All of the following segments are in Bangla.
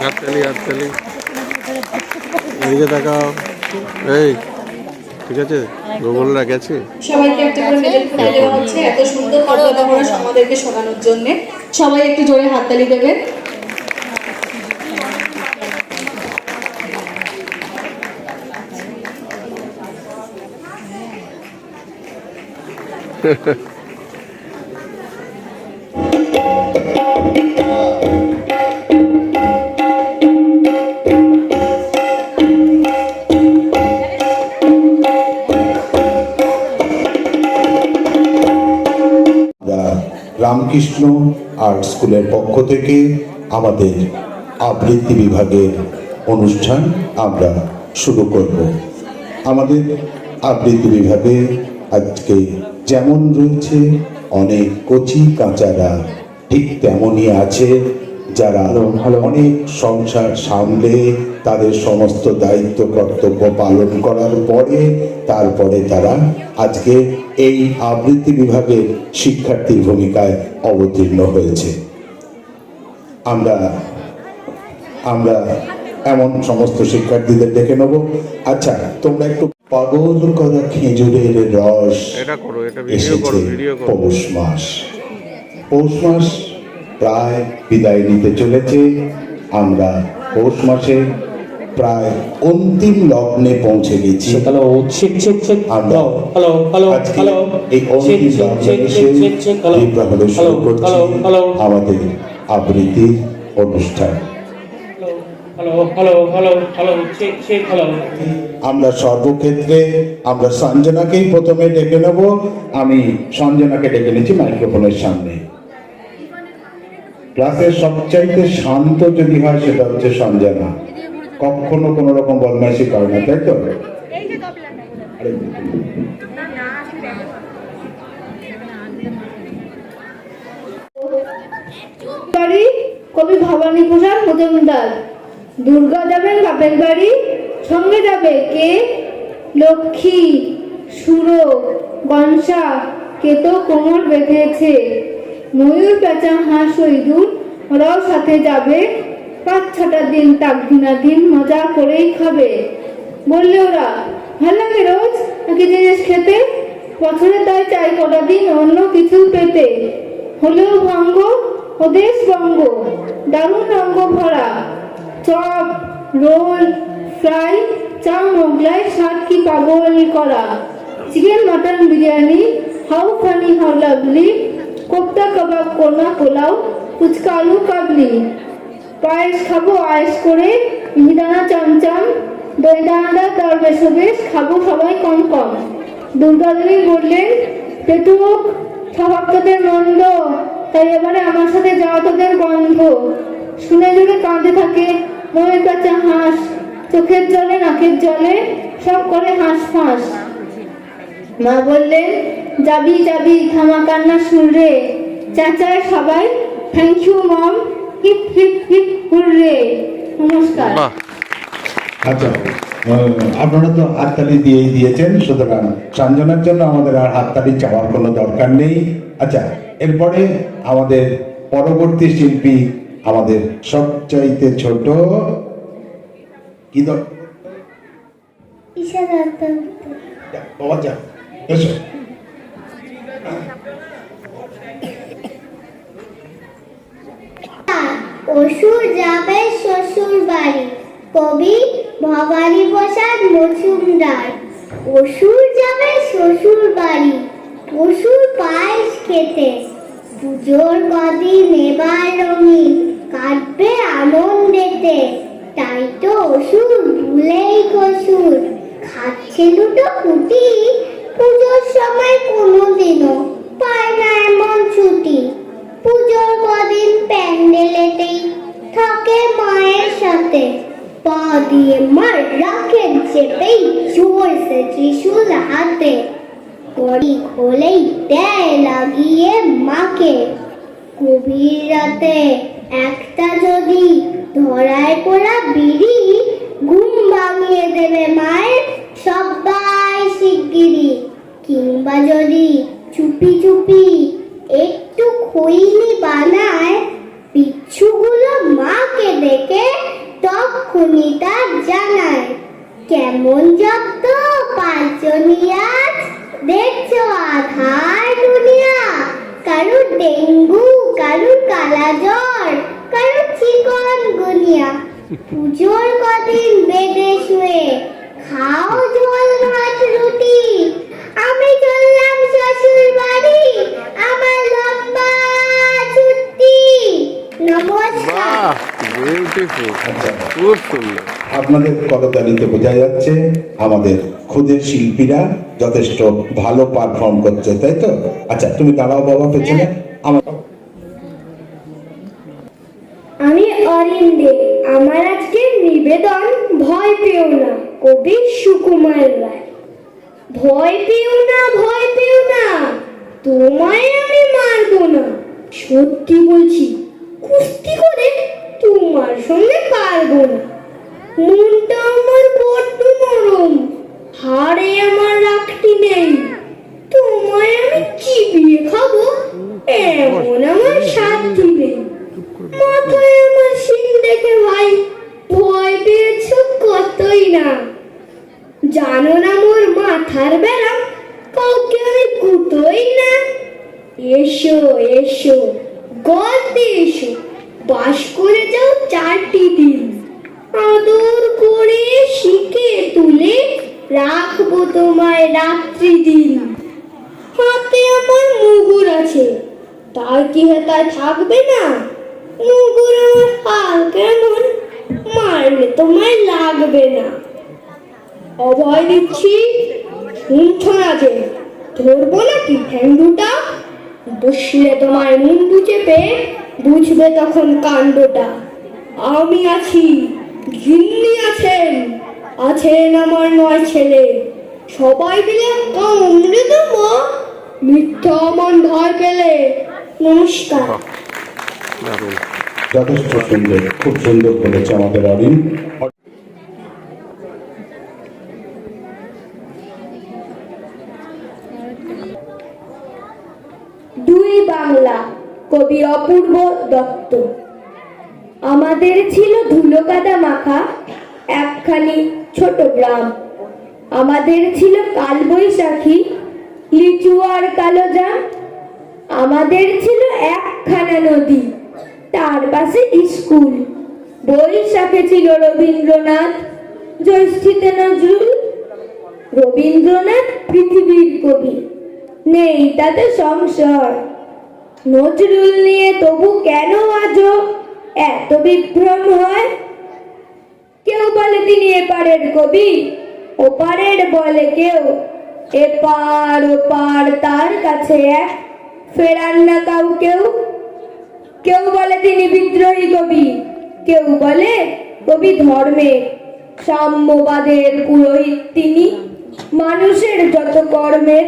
হাততালি হাততালি, এদিকে তাকাও। এই ঠিক আছে, গুগলরা গেছে। সবাইকে একটা করে মেডেল ফুল দেওয়া হচ্ছে এত সুন্দর পরিকল্পনা আমাদেরকে শোনানোর জন্য। সবাই একটু জোরে হাততালি দেবেন। রামকৃষ্ণ আর্ট স্কুলের পক্ষ থেকে আমাদের আবৃত্তি বিভাগের অনুষ্ঠান আমরা শুরু করব। আমাদের আবৃত্তি বিভাগে আজকে যেমন রয়েছে অনেক কচি কাঁচারা, ঠিক তেমনই আছে যারা অনেক সংসার সামলে তাদের সমস্ত দায়িত্ব কর্তব্য পালন করার পরে তারপরে তারা আজকে এই আবৃত্তি বিভাগের শিক্ষার্থীর ভূমিকায় অবতীর্ণ হয়েছে। আমরা আমরা এমন সমস্ত শিক্ষার্থীদের ডেকে নেব। আচ্ছা, তোমরা একটু পাগল করা খেজুরের রস এসেছে। পৌষ মাস, পৌষ মাস প্রায় বিদায় নিতে চলেছে। আমরা পৌষ মাসে প্রায় অন্তিম লগ্নে পৌঁছে গেছি। আমরা আজকে এই অন্তিম লগ্নে এসে বিপ্লবে শুরু করছি আমাদের আবৃত্তির অনুষ্ঠান। আমরা সর্বক্ষেত্রে আমরা সঞ্জনাকেই প্রথমে ডেকে নেব। আমি সঞ্জনাকে ডেকে নিচ্ছি মাইক্রোফোনের সামনে। ক্লাসের সবচাইতে শান্ত যদি হয় সেটা হচ্ছে সঞ্জনা, কখনো কোন রকম বদমাইশি করে না, তাই তো? কবি ভবানী প্রসাদ মজুমদার। দুর্গা যাবেন বাপের বাড়ি, সঙ্গে যাবে কে? লক্ষ্মী, সুরো, গনসা, কে তো কোমর বেঁধেছে। ময়ূর, পেঁচা, হাঁস, ইঁদুর ওরাও সাথে যাবে। 5-6টা দিন তাকদিনাদিন মজা করেই খাবে। বললে ওরা, ভাল লাগে রোজ একই জিনিস খেতে, বছরে তাই চাই কটা দিন অন্য কিছু পেতে। হলেও ভঙ্গ ওদেশ বঙ্গ, দারুণ রঙ্গ ভরা। চপ, রোল, ফ্রাই, চা, মোগলাই, স্বাদ কি পাগল করা। Chicken, mutton, biryani, how funny how lovely. Kofta, kebab, korma, pulao, phuchka, আলু কাবলি। পায়েস খাবো আয়েস করে, মিহিদানা, চামচাম, দই দানাদার দরবেশ বেশ, খাবো সবাই কম কম। দুর্গাদেবী বললেন, পেটুক স্বভাব তোদের মন্দ, তাই এবারে আমার সাথে যাওয়া তোদের বন্ধ। শুনে জুড়ে কাঁদে থাকে ময়ূর, পেঁচা, হাঁস, চোখের জলে নাকের জলে সব করে হাঁস ফাঁস। মা বললেন, যাবি যাবি থামা কান্না শুনরে। চাচায় সবাই thank you mom, hip hip hip hurray. নমস্কার। আচ্ছা, আপনারা তো হাততালি দিয়েই দিয়েছেন, সুতরাং সঞ্জনার জন্য আমাদের আর হাততালি চাওয়ার কোনো দরকার নেই। আচ্ছা, এরপরে আমাদের পরবর্তী শিল্পী, আমাদের সবচাইতে ছোট কি এসো। অসুর যাবে শ্বশুর বাড়ি, কবি ভবানী প্রসাদ মজুমদার। অসুর যাবে শ্বশুর বাড়ি, অসুর পায়েস খেতে। পুজোর কদিন এবার রঙিন, কাটবে আনন্দেতে। তাই তো অসুর ভুলেই কসুর, খাচ্ছে দুটো কুটি। পুজোর সময় কোনোদিনও পায় না এমন ছুটি। পুজোর কদিন প্যান্ডেলেতেই থাকে মায়ের সাথে। পা দিয়ে মার রাখেন চেপেই, জোরসে ত্রিশূল হাতে। কড়ি খোলেই দেয় লাগিয়ে মাকে। গভীর রাতে একটা যদি ধরায় পড়া বিড়ি, ঘুম ভাঙিয়ে দেবে মায়ের সবাই শিগগিরি। কিংবা যদি চুপি চুপি একটু খৈনি বানায়, বিচ্ছুগুলো মাকে দেখে খুনিটা জানায় কেমন জব্দ পাঁচনিয়াজ দেখছো আধার দুনিয়া কারুর ডেঙ্গু কারুর কালা জ্বর কারুর চিকন গুনিয়া পুজোর কদিন বেডে শুয়ে খাও ঝোল ভাত রুটি আমি চললাম শ্বশুর বাড়ি আমার লম্বা ছুটি নমস্কার। বাহ, বিউটিফুল, আচ্ছা, খুব সুন্দর। আপনাদের করতালিতে বোঝা যাচ্ছে আমাদের ক্ষুদের শিল্পীরা যথেষ্ট ভালো পারফর্ম করছে, তাই তো? আচ্ছা, তুমি দাঁড়াও বাবা পেছনে। আমার আমি অরিন্দে, আমার আজকে নিবেদন ভয় পেও না, কবি সুকুমার রায়। ভয় পেও না, ভয় পেও না, তোমায় আমি মারবো না। সত্যি বলছি, কুস্তি করে তোমার সঙ্গে পারবো না। মনটা আমার বড্ড নরম, হাড়ে আমার রাখটি নেই। তোমায় আমি চিবিয়ে খাবো এমন আমার সাধ্য নেই। মাথায় আমার শিং দেখে ভাই ভয় পেয়েছো কতই না। জানো না মোর মাথার বেড়া কাউকে আমি কুতোই না। এসো এসো গল্পে এসো, বাস করে যাও 4টি দিন। আদর করে শিখে তুলে রাখবো তোমায় রাত্রি দিন। হাতে আমার মুগুর আছে, তার কি হেতায় থাকবে না? মুগুর আমার হাল কেমন, মারলে তোমায় লাগবে না। অভয় দিচ্ছি, শুনছো না যে? ধরবো নাকি ঠ্যাং দুটা? বসলে তোমায় মুন্ডু চেপে বুঝবে তখন কাণ্ডটা। আমি আছি, গিন্নি আছেন, আছেন আমার 9 ছেলে। সবাই মিলে কামড়ে দেবো মিথ্যা আমার ভয় পেলে। নমস্কার। দারুণ। যথেষ্ট সুন্দর, খুব সুন্দর বলেছে আমাদের অরিন। দুই বাংলা, কবি অপূর্ব দত্ত। আমাদের ছিল ধুলো কাদা মাখা একখানি ছোট গ্রাম। আমাদের ছিল কালবৈশাখী, লিচু আর কালো জাম। আমাদের ছিল একখানা নদী, তার পাশে স্কুল। বৈশাখে ছিল রবীন্দ্রনাথ, জ্যৈষ্ঠীতে নজরুল। রবীন্দ্রনাথ পৃথিবীর কবি, নেই তাতে সংশয়। নজরুল নিয়ে তবু কেন আজও এত বিভ্রম হয়? কেউ বলে তিনি এপারের কবি, ওপারের বলে কেউ। এপার ওপার তার কাছে এক, ফেরান না কাউকেও। কেউ বলে তিনি বিদ্রোহী কবি, কেউ বলে কবি ধর্মের। সাম্যবাদের পুরোহিত তিনি, মানুষের যত কর্মের।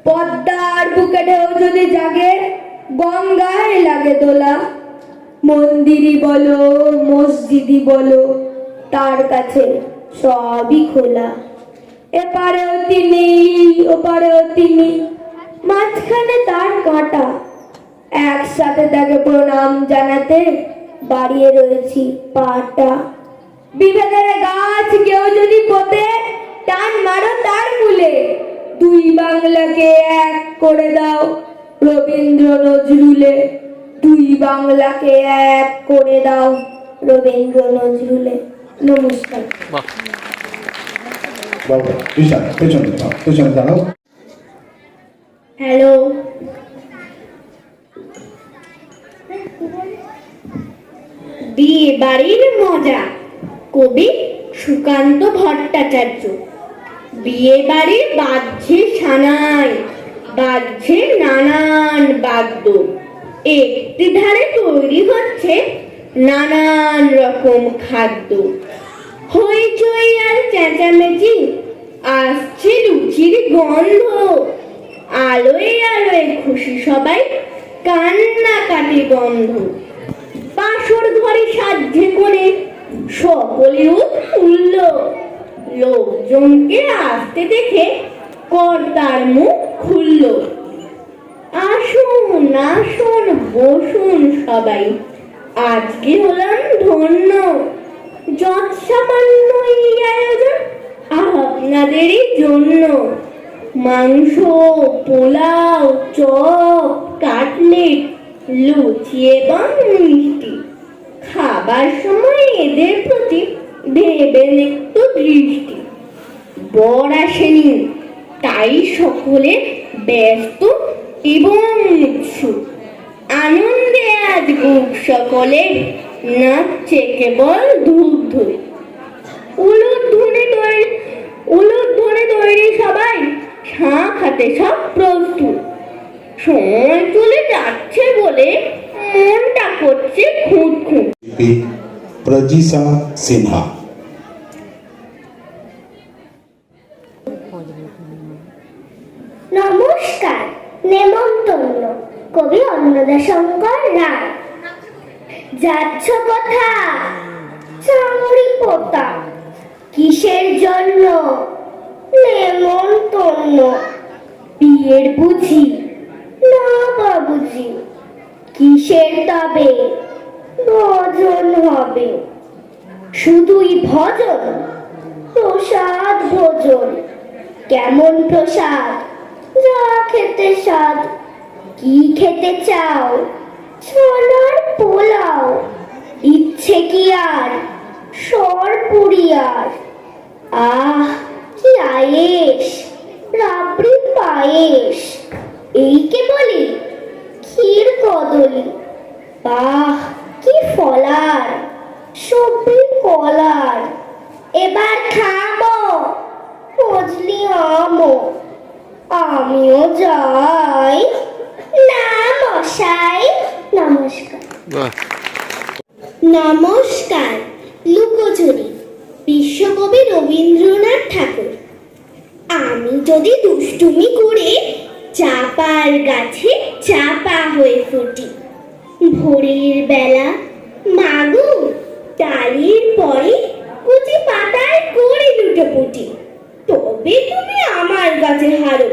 পদ্মার বুকে ঢেউ যদি জাগে, গঙ্গায় লাগে দোলা। মন্দিরই বলো মসজিদই বলো, তার কাছে সবই খোলা। এপারেও তিনি ওপারেও তিনি, মাঝখানে তার কাঁটা। একসাথে তাকে প্রণাম জানাতে বাড়িয়ে রয়েছি পাটা। বিভেদের গাছ কেউ যদি পোতে, টান মারো তার মূলে। দুই বাংলাকে এক করে দাও রবীন্দ্র নজরুলে। দুই বাংলাকে এক করে দাও রবীন্দ্র নজরুলে। নমস্কার। বাহ, বাবা বিশাল, পেছনে দাও, পেছনে দাঁড়াও। হ্যালো, বিয়ে বাড়ির মজা, কবি সুকান্ত ভট্টাচার্য। বিয়ে বাড়ি বাজছে সানাই, বাজছে নানান বাদ্য। একটি ধারে তৈরি হচ্ছে নানান রকম খাদ্য। হইচই আর চেঁচামেচি, আসছে লুচির গন্ধ। আলোয় আলোয় খুশি সবাই, কান্নাকাটি বন্ধ। বাসর ঘরে সাধ্যে করে সকলে উঠল। লোকজনকে আসতে দেখে কর্তার মুখ খুলল। আসুন আসুন বসুন সবাই, আজকে হলাম ধন্য। যত সামান্য এই আয়োজন আপনাদেরই জন্য। মাংস, পোলাও, চপ, কাটলেট, লুচি এবং মিষ্টি। খাবার সময় এদের প্রতি দেবেন একটু দৃষ্টি। বর আসেনি, তাই সকলে ব্যস্ত এবং উৎসুক। আনন্দে আজ বুক সকলে, নাচছে কেবল ধূপ ধূপ। উলুধ্বনি তৈরি সবাই, শাঁখ হাতে সব প্রস্তুত। সময় চলে যাচ্ছে বলে মনটা করছে খুঁত খুঁত। প্রজিসা সিনহা। নমস্কার, নেমন্তন্ন কবি অন্নদাশঙ্কর রায়। যাচ্ছ কথা চামড়ি পোতা, কিসের জন্য নেমন্তন্ন? বিয়ের বুঝি? না বাবুজি, কিসের তবে? ভজন হবে। শুধুই ভজন? প্রসাদ ভোজন। কেমন প্রসাদ? যা খেতে স্বাদ। কি খেতে চাও? ছোলার পোলাও। ইচ্ছে কি আর সরপুরি আর? আহ কি আয়েশ, রাবড়ি পায়েস। এই কে বলি ক্ষীর কদলি। বাহ কি ফলার, সবজি কলার। এবার খাবো ফজলি আমও। আমিও যাই না মশাই। নমস্কার। বাহ, নমস্কার। লুকোচুরি, বিশ্বকবি রবীন্দ্রনাথ ঠাকুর। আমি যদি দুষ্টুমি করে চাপার গাছে চাপা হয়ে ফুটি, ভোরের বেলা মাগো ডালির পরে কুচি পাতায় করে লুটোপুটি, তবে তুমি আমার কাছে হারো।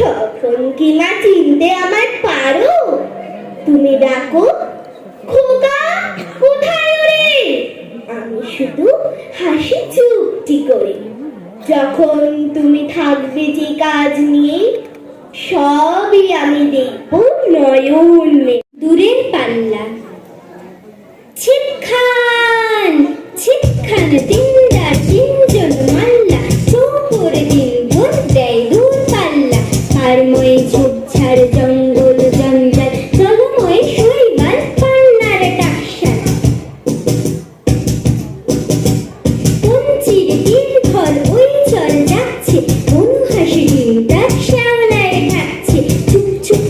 তখন কি না চিনতে আমায় পারো? তুমি ডাকো খোকা কোথায় রে? আমি শুধু হাসি চুপটি করে। যখন তুমি থাকবে যে কাজ নিয়ে, সবই আমি দেখবো নয়ন। দূরের পাল্লা ছিপখান ছিপখান তিনদার তিনজন মাল্লা, চৌপরে তিনজন দেয় দূর পাল্লা। পারময় ঝোপঝাড় জঙ্গল জঞ্জাল, জলময় শৈবাল পান্নার টাকশাল। পঞ্চির তিন ঘর ওই চল যাচ্ছে, অনুহাসি ডিমটা শ্যাওলায় ঢাকছে। চুপ চুপ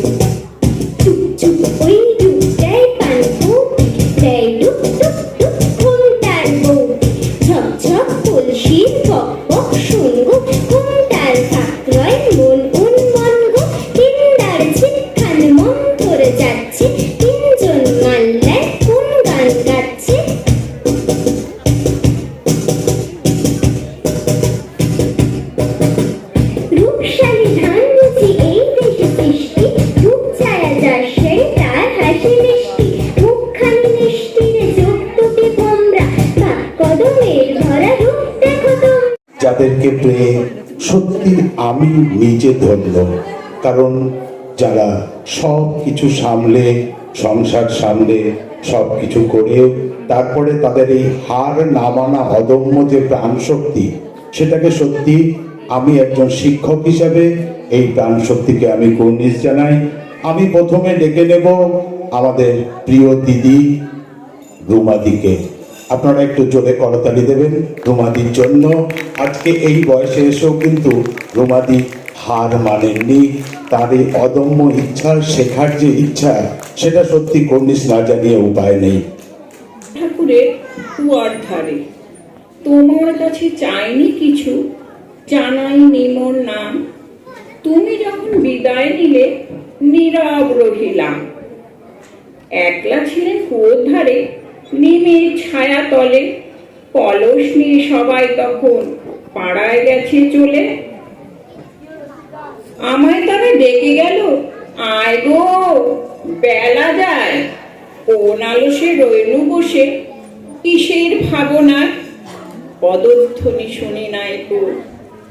চুপ চুপ ওই ডুব দেয় পান কৌটি, দেয় ডুব ডুব ডুব ঘুমটার বৌটি। ঝকঝক কলসির বক বক শুনগো, ঘুমটার কাকরয় মন উন্মন গো। তিনদার ছিপখান মন্থর যাচ্ছে, তিনজন মাল্লায় কোন গান গাচ্ছে। রূপসালী ধান বুঝি এই দেশে সৃষ্টি, রূপ ছায়া যার সেই তার হাসি মিষ্টি। মুখখানি মিষ্টির চোখ দুটি ভোমরা, বা কদমের ভরা রূপ দেখো তোমরা। যাদেরকে পেয়ে সত্যি আমি নিজে ধন্য, কারণ যারা সব কিছু সামলে, সংসার সামলে, সব কিছু করে তারপরে তাদের এই হার না মানা অদম্য যে প্রাণ শক্তি, সেটাকে সত্যি আমি একজন শিক্ষক হিসেবে এই প্রাণ শক্তিকে আমি কুর্নিশ জানাই। আমি প্রথমে ডেকে নেব আমাদের প্রিয় দিদি রুমাদিকে। আপনারা একটু জোরে করতালি দেবেন রুমাদির জন্য। আজকে এই বয়সে এসেও কিন্তু রুমাদি হার মানেননি। তার এই অদম্য ইচ্ছা, শেখার যে ইচ্ছা, সেটা সত্যি কুর্নিশ না জানিয়ে উপায় নেই। ঠাকুরের কুয়ার ধারে তোমার কাছে চাইনি কিছু, জানাইনি মোর নাম। তুমি যখন বিদায় নিলে নীরব রহিলাম। একলা ছিলেন কুয়োর ধারে নিমের ছায়া তলে, কলস নিয়ে সবাই তখন পাড়ায় গেছে চলে। আমায় তারা ডেকে গেল, আয় গো বেলা যায়। কোন আলসে রইনু বসে, কিসের ভাবনার পদধ্বনি শুনি নাই গো,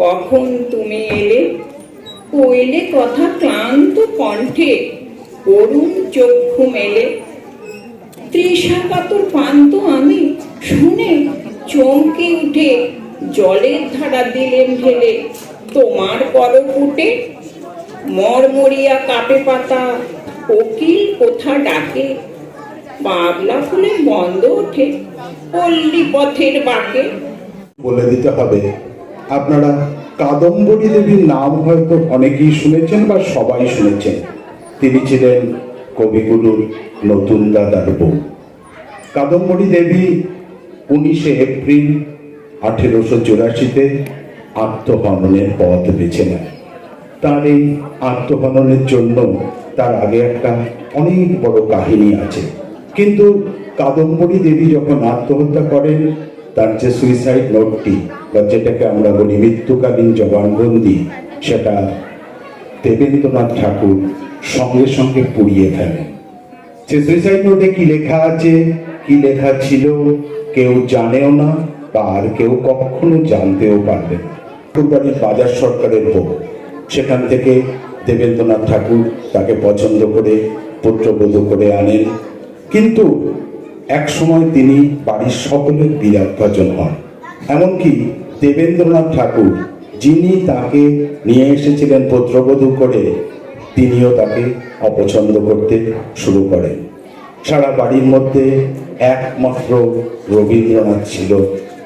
কখন তুমি এলে, কইলে কথা ক্লান্ত কণ্ঠে, করুণ চক্ষু মেলে। তৃষাকাতর পান্ত আমি শুনে চমকে উঠে, জলের ধারা দিলেন ঢেলে তোমার করপুটে। মরমরিয়া কাপে পাতা, কোকিল কোথা ডাকে, বাবলা ফুলের বন্ধ ওঠে পল্লী পথের বাঁকে। বলে দিতে হবে, আপনারা কাদম্বরী দেবীর নাম হয়তো অনেকেই শুনেছেন বা সবাই শুনেছেন। তিনি ছিলেন কবিগুরুর নতুন দাদার বউ। কাদম্বরী দেবী 19 এপ্রিল 1884-তে আত্মহননের পথ বেছে নেয়। তার এই আত্মহননের জন্য তার আগে একটা অনেক বড় কাহিনী আছে। কিন্তু কাদম্বরী দেবী যখন আত্মহত্যা করেন, তার যে সুইসাইড নোটটি বা যেটাকে আমরা বলি মৃত্যুকালীন জবানবন্দি, সেটা দেবেন্দ্রনাথ ঠাকুর সঙ্গে সঙ্গে পুড়িয়ে ফেলেন। সে সুইসাইড নোটে কি লেখা আছে, কি লেখা ছিল, কেউ জানেও না বা আর কেউ কখনো জানতেও পারবে না। ঠাকুরবাড়ির বাজার সরকারের বউ, সেখান থেকে দেবেন্দ্রনাথ ঠাকুর তাকে পছন্দ করে পুত্রবধূ করে আনেন। কিন্তু এক সময় তিনি বাড়ির সকলের বিরাগভাজন হন। এমনকি দেবেন্দ্রনাথ ঠাকুর, যিনি তাকে নিয়ে এসেছিলেন পুত্রবধূ করে, তিনিও তাকে অপছন্দ করতে শুরু করেন। সারা বাড়ির মধ্যে একমাত্র রবীন্দ্রনাথ ছিল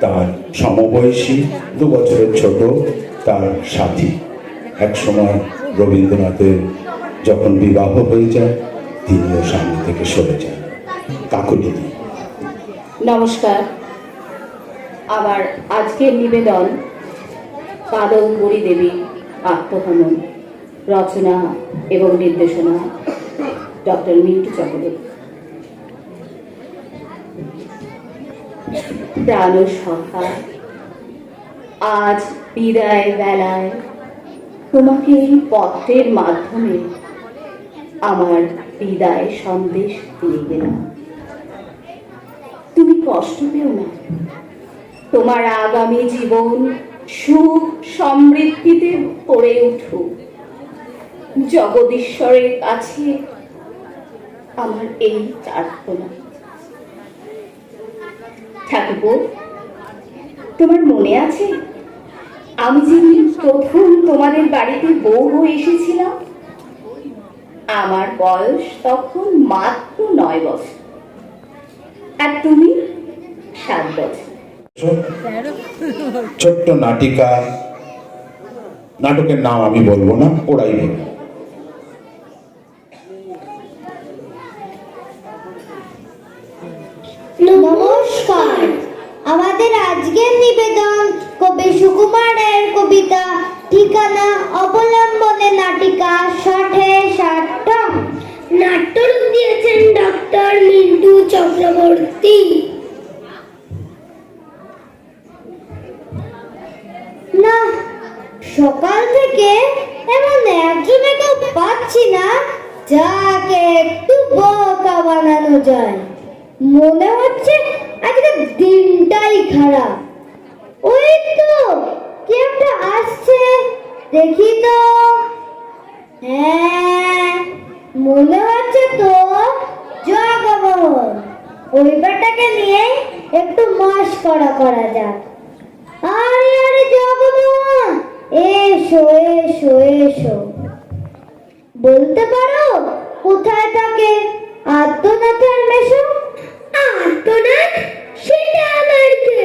তার সমবয়সী, 2 বছরের ছোট তার সাথী। এক সময় রবীন্দ্রনাথের যখন বিবাহ হয়ে যায়, তিনিও সামনে থেকে সরে যান। কাকুলি। নমস্কার। আমার আজকের নিবেদন কাদম্বরী দেবী আত্মহনন, রচনা এবং নির্দেশনা ডক্টর মিন্টু চক্রবর্তী। প্রাণ সখা, আজ বিদায় বেলায় তোমাকে এই পত্রের মাধ্যমে আমার বিদায় সন্দেশ দিয়ে গেলাম। তুমি কষ্ট পেও না, তোমার আগামী জীবন সুখ সমৃদ্ধিতে ভরে উঠুক। জগদীশ্বরের কাছে আমার এই প্রার্থনা। ঠাকুর, তোমার মনে আছে আমি যেদিন প্রথম তোমাদের বাড়িতে বউ হয়ে এসেছিলাম? আমার বয়স তখন মাত্র 9 বছর, আর তুমি 7 বছর। ছোট্ট নাটিকা, নাটকের নাম আমি বলবো না, ওরাই বলবে। নমস্কার। আমাদের আজকের নিবেদন কবি সুকুমার রায়ের কবিতা ঠিকানা অবলম্বনে নাটিকা ষাটে ষাটম। নাট্যরূপ দিয়েছেন ডক্টর মিন্টু চক্রবর্তী। না, সকাল থেকে এমন একজনকেও পাচ্ছি না যাকে একটু বোকা বানানো যায়। মনে হচ্ছে আজকে দিনটাই খারাপ। ওই তো কি একটা আসছে, দেখি তো। হ্যাঁ, মনে হচ্ছে তো জগমোহন। ওই বেটাকে নিয়ে একটু মশকরা করা যাক। আরে আরে জগমোহন, এসো এসো এসো। বলতে পারো কোথায় থাকে আদ্যনাথের মেশো? আদ্যনাথ? সেটা আবার কে?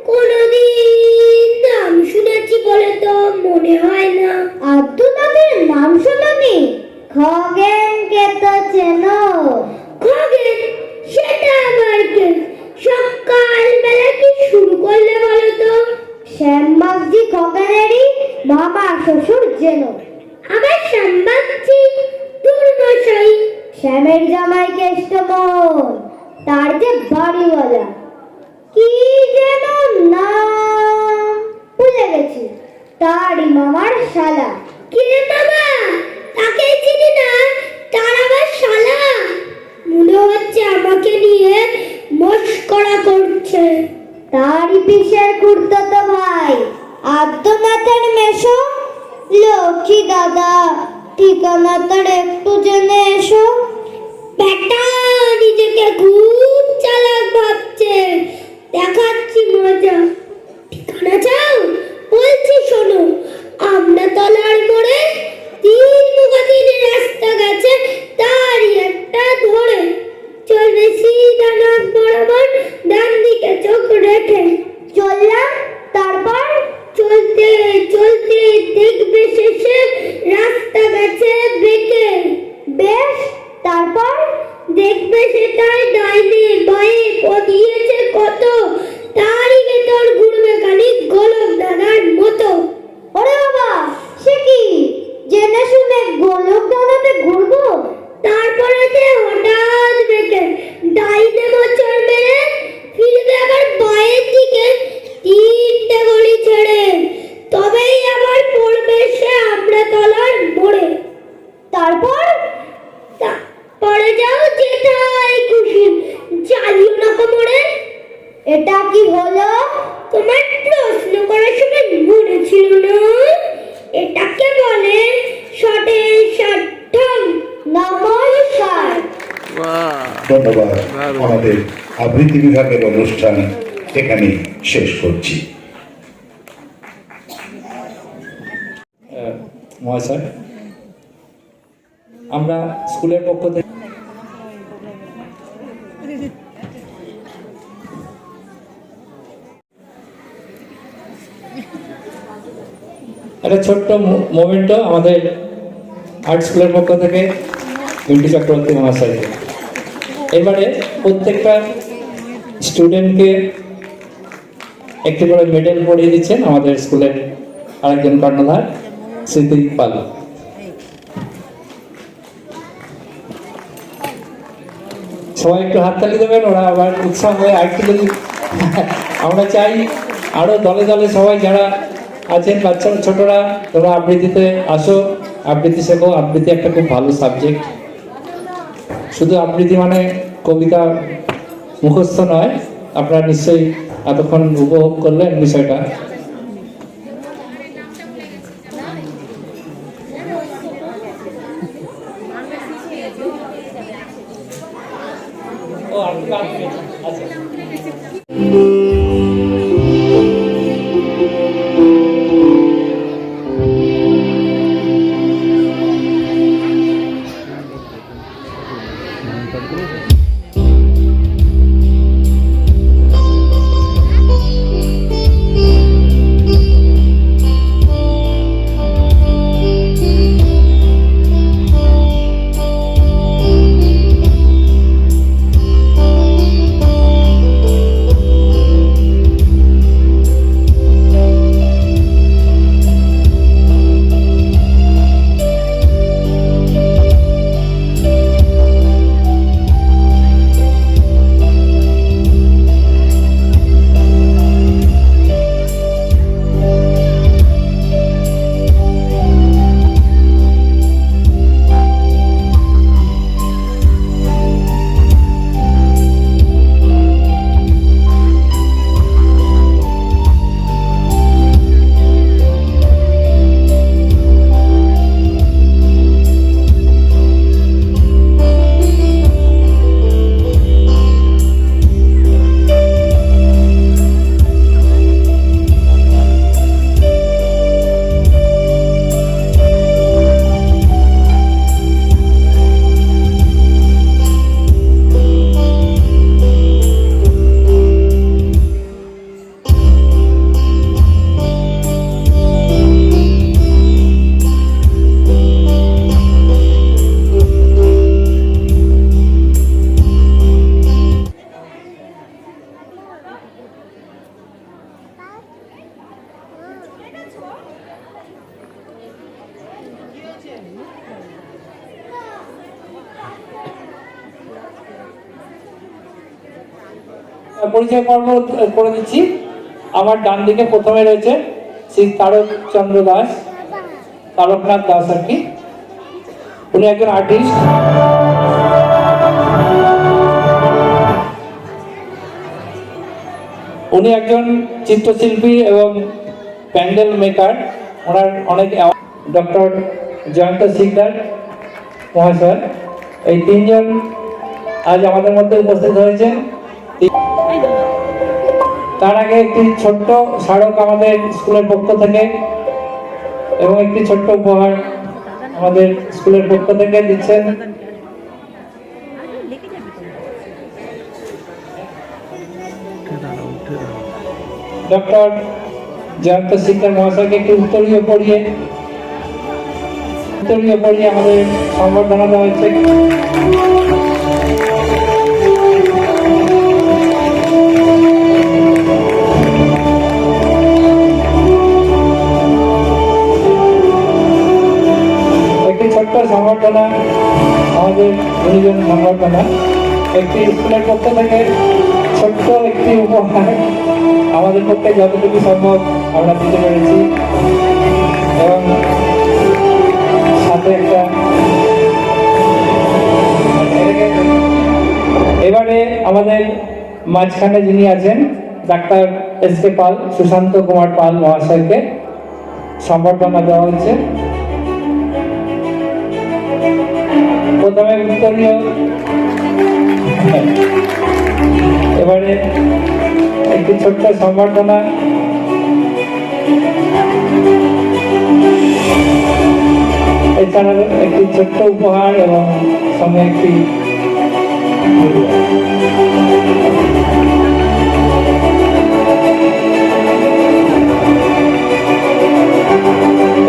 কোনদিন নাম শুনেছি বলে তো মনে হয় না। আদ্যনাথের নাম শোনোনি? খগেনকে তো চেনো? খগেন? সেটা আবার কে? সকালবেলা কি শুরু করলে বলো তো? শ্যামবাগজি খগেনেরই মামা শ্বশুর যেন। আবার শ্যামবাগজি দুর্মশাই। শ্যামের জামাই কেষ্টমোহন, তার যে বাড়িওয়ালা, কি যেন নাম ভুলে গেছি, তারই মামার শালা। কি রে বাবা, তাকে চিনি না, তার আবার শালা? মনে হচ্ছে আমাকে নিয়ে মশকরা করতে তারই পিসের খুড়তো ভাই আদ্যনাথের মেশো। লক্ষ্মী দাদা, ঠিকানা তার একটু জেনে এসো। বেটা নিজেকে খুব চালাক ভাবছে, দেখাচ্ছি মজা। ঠিকানা চাও? বলছি শোনো, আমরা তলার মোড়ে 3 মুখোদিন রাস্তা গেছে, তারই একটা ধরে চলবে সিধা নাক বরাবর, ডান দিকে চোখ রেখে চললাম। তারপর চলতে চলতে দেখবে শেষে রাস্তা গেছে বেঁকে। বেশ, তারপর দেখবে সেটাই ডাইনে বাঁয়ে পদিয়েছে কত, তারই ভেতর ঘুরবে খালি গোলক দাদার মতো। ওরে বাবা, সে কি জেনে শুনে গোলক দাদাতে ঘুরবো? তারপরে যে হঠাৎ বেঁকে ডাইনে মোচড় মেরে ফিরবে আবার বাঁয়ের দিকে 3টে গলি ছেড়ে, তবেই আবার পড়বে সে আমরা তলার মোড়ে। তারপর পড়ে যাও যেটাই খুশি, জ্বালিও না কোমরে। এটা কি হলো? তোমার প্রশ্ন করার সময় মনে ছিল না? এটাকে বলে শটে শটং। নমস্কার। বাহ, ধন্যবাদ। দারুণ। আমাদের আবৃত্তি বিভাগের অনুষ্ঠান এখানে শেষ করছি। মহাশয়, আমরা স্কুলের পক্ষ থেকে একটা ছোট্ট মোমেন্টও আমাদের আর্ট স্কুলের পক্ষ থেকে মিন্টু চক্রবর্তী মহাশয়। এবারে প্রত্যেকটা স্টুডেন্টকে একটি করে মেডেল পরিয়ে দিচ্ছেন আমাদের স্কুলের আরেকজন কর্ণধার স্মৃতি পাল। সবাই একটু হাততালি দেবেন, ওরা আবার উৎসাহ হয়ে আরেকটু যদি আমরা চাই আরো দলে দলে সবাই যারা আছেন বাচ্চা ছোটরা, তোমরা আবৃত্তিতে আসো, আবৃত্তি শেখো। আবৃত্তি একটা খুব ভালো সাবজেক্ট। শুধু আবৃত্তি মানে কবিতা মুখস্থ নয়। আপনারা নিশ্চয়ই এতক্ষণ উপভোগ করলেন বিষয়টা। ও আপনি আচ্ছা। পরিচয় পর্ব করে দিচ্ছি। আমার ডান দিকে প্রথমে রয়েছে শ্রী তারক চন্দ্র দাস, তারকনাথ দাস আর কি। উনি একজন আর্টিস্ট। উনি একজন চিত্রশিল্পী এবং প্যান্ডেল মেকার। ওনার অনেক ডক্টর জয়ন্ত শিকদার মহাশয়, এই তিনজন আজ আমাদের মধ্যে উপস্থিত হয়েছেন। তার আগে একটি ছোট্ট স্মারক আমাদের স্কুলের পক্ষ থেকে এবং একটি ছোট্ট উপহার আমাদের স্কুলের পক্ষ থেকে দিচ্ছেন ডক্টর জয়ন্ত শিকদার মহাশয়কে একটি উত্তরীয় পড়িয়ে আমাদের সম্বর্ধনা দেওয়া হচ্ছে। একটি ছোট্ট সম্বর্ধনা, আমাদের গুণীজন সম্বর্ধনা, একটি স্কুলের পক্ষ থেকে ছোট্ট একটি উপহার আমাদের পক্ষে যতটুকু সম্ভব আমরা দিতে পেরেছি, এবং সাথে একটা এবারে আমাদের মাঝখানে যিনি আছেন ডাক্তার এস.কে. পাল, সুশান্ত কুমার পাল মহাশয়কে সম্বর্ধনা দেওয়া হচ্ছে। প্রথমে উত্তরীয়, এবারে একটি ছোট্ট সম্বর্ধনা, এছাড়া একটি ছোট্ট উপহার এবং সঙ্গে একটি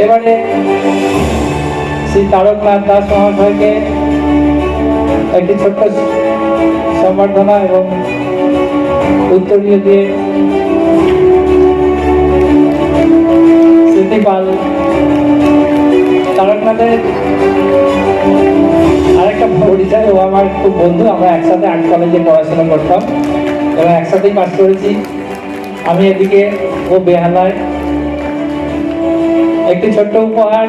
এবারে শ্রী তারকনাথ দাস মহাশয়কে একটি ছোট্ট সম্বর্ধনা এবং উত্তরীয় দিয়ে স্মৃতিপাল। তারকনাথের আরেকটা পরিচয়, ও আমার খুব বন্ধু, আমরা একসাথে আর্ট কলেজে পড়াশোনা করতাম এবং একসাথেই পাস করেছি। আমি এদিকে, ও বেহালায়। একটি ছোট্ট উপহার,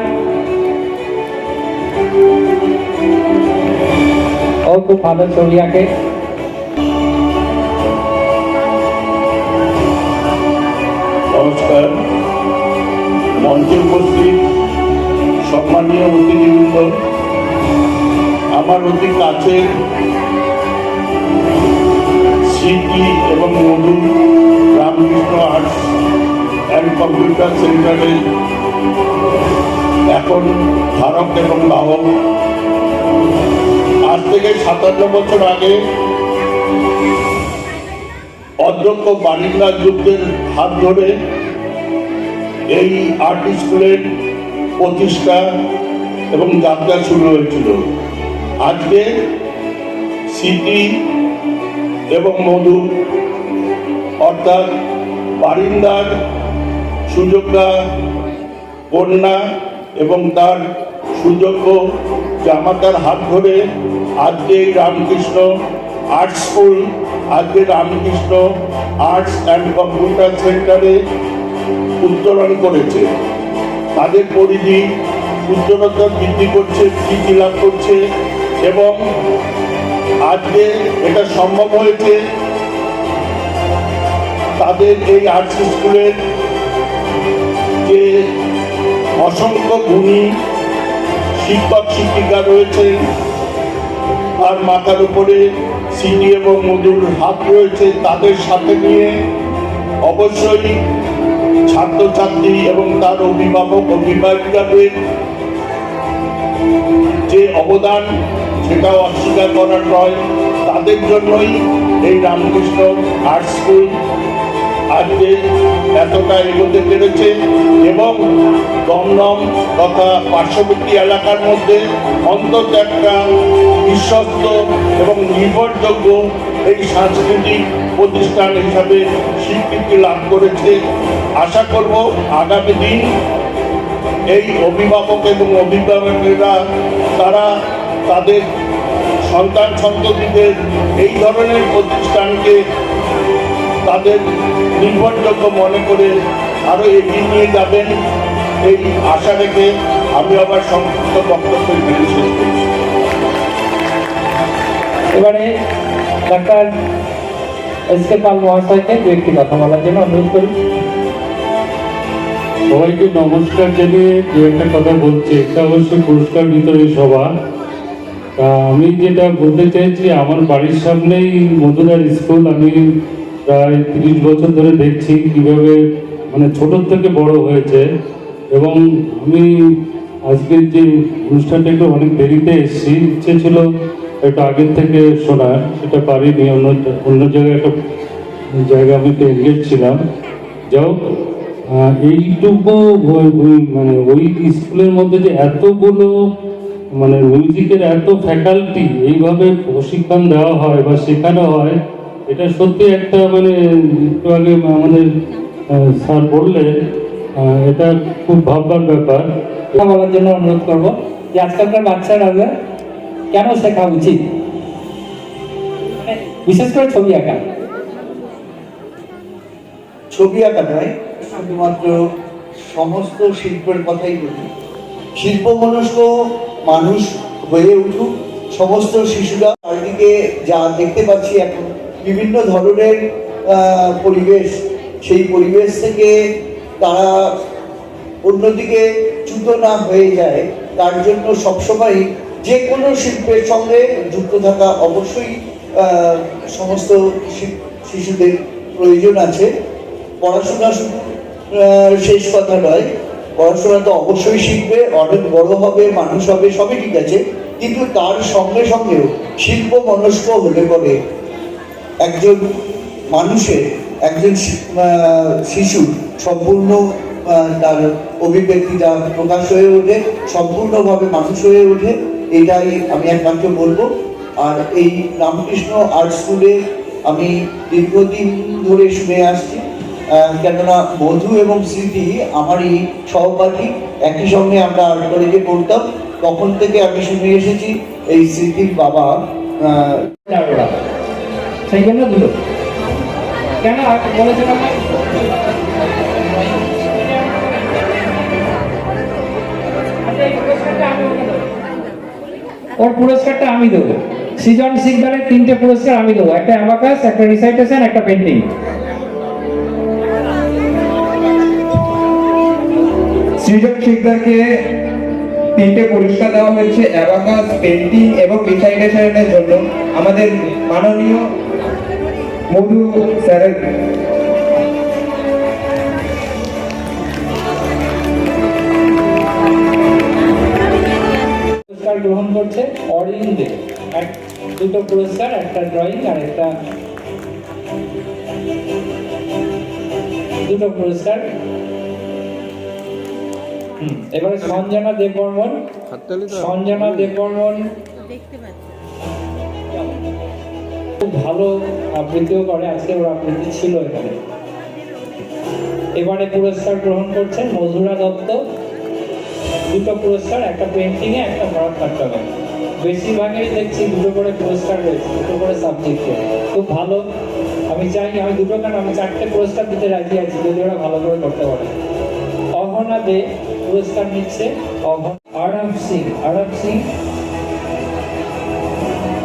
ও খুব ভালো ছবি আঁকে। নমস্কার, মঞ্চে উপস্থিত সম্মানীয় অতিথিবৃন্দ, আমার অতি কাছের সিটি এবং মধু রামকৃষ্ণ আর্টস অ্যান্ড কম্পিউটার সেন্টারে এখন ধারক এবং বাহক। আজ থেকে 57 বছর আগে অধ্যক্ষ বাণীলাল যুদ্ধের হাত ধরে এই আর্ট স্কুলের প্রতিষ্ঠা এবং যাত্রা শুরু হয়েছিল। আজকে সিটি এবং মধু অর্থাৎ বারিন্দার সুযোগ্যা কন্যা এবং তার সুযোগ্য জামাতার হাত ধরে আজকে এই রামকৃষ্ণ আর্ট স্কুল, আজকে রামকৃষ্ণ আর্টস অ্যান্ড কম্পিউটার সেন্টারে উত্তরণ করেছে। তাদের পরিধি উজ্জ্বলতা বৃদ্ধি করছে, বৃদ্ধি লাভ করছে এবং আজকে এটা সম্ভব হয়েছে তাদের এই আর্টস স্কুলের যে অসংখ্য গুণী শিক্ষক শিক্ষিকা রয়েছে, আর মাথার উপরে সিটি এবং মধুর হাত রয়েছে, তাদের সাথে নিয়ে অবশ্যই ছাত্রছাত্রী এবং তার অভিভাবক অভিভাবিকাদের যে অবদান সেটাও অস্বীকার করার নয়। তাদের জন্যই এই রামকৃষ্ণ আর্ট স্কুল আজকে এতটা এগোতে পেরেছে এবং দমদম তথা পার্শ্ববর্তী এলাকার মধ্যে অন্তত একটা বিশ্বস্ত এবং নির্ভরযোগ্য এই সাংস্কৃতিক প্রতিষ্ঠান হিসাবে স্বীকৃতি লাভ করেছে। আশা করব আগামী দিন এই অভিভাবক এবং অভিভাবকেরা তারা তাদের সন্তান সন্ততিদের এই ধরনের প্রতিষ্ঠানকে তাদের নির্ভরযোগ্য মনে করে আরো এগিয়ে নিয়ে যাবেন, এই আশা রেখে আমি আবার সংক্ষিপ্ত বক্তব্য শেষ করছি। এবারে ডাক্তার এসকে পাল মহাশয়কে দু একটি কথা বলার জন্য অনুরোধ করি। সবাইকে নমস্কার জানিয়ে দু একটা কথা বলছি। একটা অবশ্যই পুরস্কার বিতরণী সভা। তা আমি যেটা বলতে চাইছি, আমার বাড়ির সামনেই মধুদার স্কুল। আমি প্রায় 30 বছর ধরে দেখছি কিভাবে মানে ছোট থেকে বড় হয়েছে। এবং আমি আজকের যে অনুষ্ঠানটা একটু অনেক দেরিতে এসেছি, ইচ্ছে ছিল একটু আগের থেকে শোনার, সেটা পারিনি। অন্য জায়গায় একটা জায়গায় আমি তো এনগেজ ছিলাম। যাও এইটুকু মানে ওই স্কুলের মধ্যে যে এতগুলো মানে মিউজিকের এত ফ্যাকাল্টি এইভাবে প্রশিক্ষণ দেওয়া হয় বা শেখানো হয়, এটা সত্যি একটা মানে একটু আগে আমাদের স্যার বললে এটা খুব ভাববার ব্যাপার। কথা বলার জন্য অনুরোধ করবো যে আজকালকার বাচ্চারা কেন শেখা উচিত, বিশেষ করে ছবি আঁকা। ছবি আঁকা নয়, শুধুমাত্র সমস্ত শিল্পের কথাই বলি। শিল্প মনস্ক মানুষ হয়ে উঠুক সমস্ত শিশুরা। চারিদিকে যা দেখতে পাচ্ছি এখন বিভিন্ন ধরনের পরিবেশ, সেই পরিবেশ থেকে তারা অন্যদিকে চ্যুত না হয়ে যায়, তার জন্য সবসময় যে কোনো শিল্পের সঙ্গে যুক্ত থাকা অবশ্যই সমস্ত শিশুদের প্রয়োজন আছে। পড়াশোনা শুধু শেষ কথা নয়, পড়াশোনা তো অবশ্যই শিখবে, অনেক বড় হবে, মানুষ হবে, সবই ঠিক আছে, কিন্তু তার সঙ্গে সঙ্গেও শিল্প মনস্ক হলে পরে একজন মানুষের, একজন শিশু সম্পূর্ণ তার অভিব্যক্তিটা প্রকাশ হয়ে ওঠে, সম্পূর্ণভাবে মানুষ হয়ে ওঠে। এটাই আমি একমাত্র বলবো। আর এই রামকৃষ্ণ আর্ট স্কুলে আমি দীর্ঘদিন ধরে শুনে আসছি, কেননা মধু এবং স্মৃতি আমারই সহপাঠী, একই সঙ্গে আমরা আর্ট কলেজে পড়তাম। তখন থেকে আমি শুনে এসেছি এই স্মৃতির বাবা সেই জন্য দুটো কেন বলেছিলাম। ওর পুরস্কারটা আমি দেবো। সৃজন শিকদারের 3টে পুরস্কার আমি দেবো, একটা অ্যাবাকাস, একটা রিসাইটেশন, একটা পেন্টিং। সৃজন শিকদারকে 3টে পুরস্কার দেওয়া হয়েছে, অ্যাবাকাস, পেন্টিং এবং রিসাইটেশনের জন্য। আমাদের মাননীয় মধু স্যারের পুরস্কার গ্রহণ করছে অরিন দে। 2টো পুরস্কার, একটা ড্রয়িং আর একটা 2টো পুরস্কার। এবারে সঞ্জনা দেববর্মন। সঞ্জনা দেববর্মন খুব ভালো আবৃত্তিও করে, আজকে ওর আবৃত্তি ছিল এখানে। এবারে পুরস্কার গ্রহণ করছেন মধুরা দত্ত। 2টো পুরস্কার, একটা পেন্টিংয়ে, একটা ভরতনাট্যমে। বেশিরভাগই দেখছি 2টো করে পুরস্কার রয়েছে, 2টো করে সাবজেক্টে। খুব ভালো। আমি চাই, আমি 2টো কেন, আমি 4টে পুরস্কার দিতে রাজি আছি যদি ওরা ভালো করে করতে পারে। অহনা দে পুরস্কার নিচ্ছে। আরব সিং, আরব সিং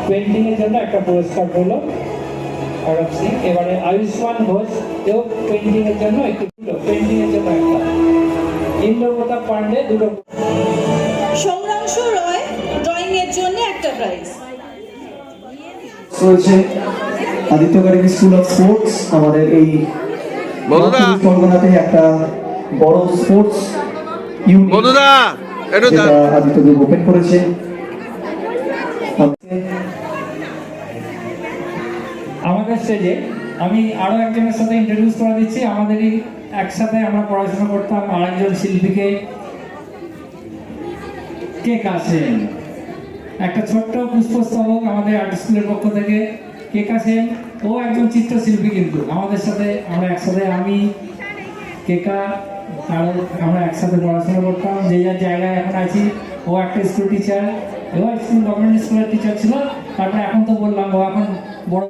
পেন্টিং এর জন্য একটা পুরস্কার হলো আরব সিং। এবারে আয়ুষ্মান ঘোষ, কেউ পেন্টিং এর জন্য একটি, পেন্টিং এর জন্য একটা। ইন্দ্রপ্রতাপ পান্ডে 2টো। সংগ্রাংশু রয় ড্রয়িং এর জন্য একটা প্রাইজ রয়েছে। Aditya Gargi school of sports আমাদের এই পরগনাতে একটা বড় স্পোর্টস ইউনিট আদিত্যদেব ওপেন করেছে। আমাদের স্টেজে আমি আরো একজনের সাথে ইন্ট্রোডিউস করে দিচ্ছি। আমাদেরই একসাথে আমরা পড়াশোনা করতাম, আরেকজন শিল্পীকে, কে কাছেন, একটা ছোট্ট পুষ্পস্তবক আমাদের আর্ট স্কুলের পক্ষ থেকে। কে কাছেন ও একজন চিত্রশিল্পী, কিন্তু আমাদের সাথে আমরা একসাথে, আমি কেকা আর আমরা একসাথে পড়াশোনা করতাম। যে যার জায়গায় এখন আছি, ও একটা স্কুল টিচার, ও স্কুল গভর্নমেন্ট স্কুলের টিচার ছিল। তারপরে এখন তো বললাম ও এখন বড়